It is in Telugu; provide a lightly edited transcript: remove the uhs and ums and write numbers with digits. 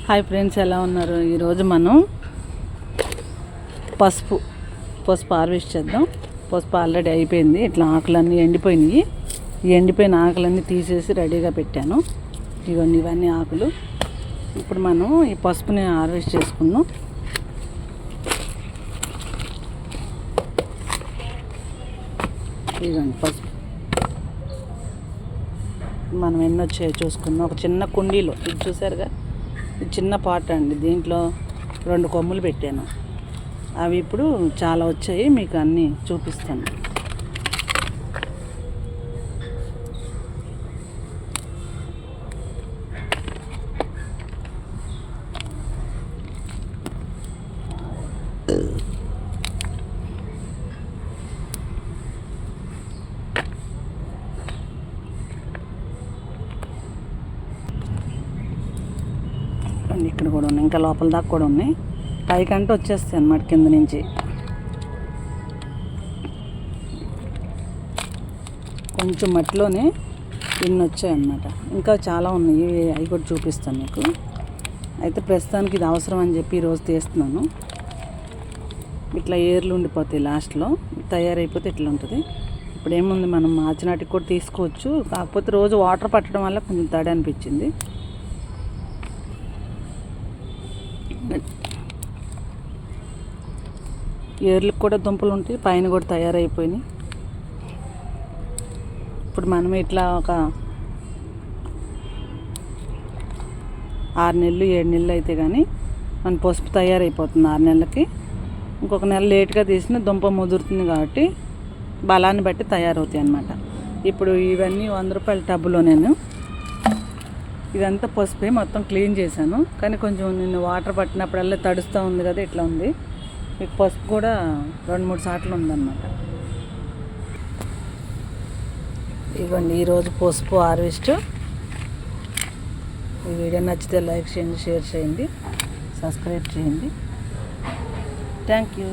హాయ్ ఫ్రెండ్స్, ఎలా ఉన్నారు? ఈరోజు మనం పసుపు హార్వెస్ట్ చేద్దాం. పసుపు ఆల్రెడీ అయిపోయింది. ఇట్లా ఆకులన్నీ ఎండిపోయినాయి. ఈ ఎండిపోయిన ఆకులన్నీ తీసేసి రెడీగా పెట్టాను. ఇవన్నీ ఆకులు. ఇప్పుడు మనం ఈ పసుపుని హార్వెస్ట్ చేసుకుందాం. ఇదిగోండి పసుపు. మనం ఎన్ని వచ్చాయో చూసుకుందాం. ఒక చిన్న కుండీలో, ఇది చూసారుగా, ఇది చిన్న పాట్ అండి. దీంట్లో 2 కొమ్ములు పెట్టాను. అవి ఇప్పుడు చాలా వచ్చాయి, మీకు అన్నీ చూపిస్తాను. ఇక్కడ కూడా ఉన్నాయి, ఇంకా లోపల దాకా కూడా ఉన్నాయి. పైకంటే వచ్చేస్తాయి అన్నమాట కింద నుంచి. కొంచెం మట్టిలోనే ఇన్ని వచ్చాయన్నమాట. ఇంకా చాలా ఉన్నాయి, అవి కూడా చూపిస్తాను మీకు. అయితే ప్రస్తుతానికి ఇది అవసరం అని చెప్పి ఈరోజు తీస్తున్నాను. ఇట్లా ఏర్లు ఉండిపోతాయి, లాస్ట్లో తయారైపోతే ఇట్లా ఉంటుంది. ఇప్పుడు ఏముంది, మనం మార్చి నాటికి కూడా తీసుకోవచ్చు. కాకపోతే రోజు వాటర్ పట్టడం వల్ల కొంచెం తడి అనిపించింది. ఏర్లకు కూడా దుంపలు ఉంటాయి, పైన కూడా తయారైపోయినాయి. ఇప్పుడు మనం ఇట్లా ఒక 6 నెలలు 7 నెలలు అయితే కానీ మన పసుపు తయారైపోతుంది. 6 నెలలకి. ఇంకొక నెల లేట్గా తీసిన దుంప ముదురుతుంది కాబట్టి బలాన్ని బట్టి తయారవుతాయి అన్నమాట. ఇప్పుడు ఇవన్నీ 100 రూపాయల టబ్బులో నేను ఇదంతా పసుపే మొత్తం క్లీన్ చేశాను. కానీ కొంచెం నిన్ను వాటర్ పట్టినప్పుడల్లా తడుస్తూ ఉంది కదా, ఇట్లా ఉంది. మీకు పసుపు కూడా 2-3 సార్లు ఉందన్నమాట. ఇవ్వండి ఈరోజు పసుపు హార్వెస్ట్. ఈ వీడియో నచ్చితే లైక్ చేయండి, షేర్ చేయండి, సబ్స్క్రైబ్ చేయండి. Thank you.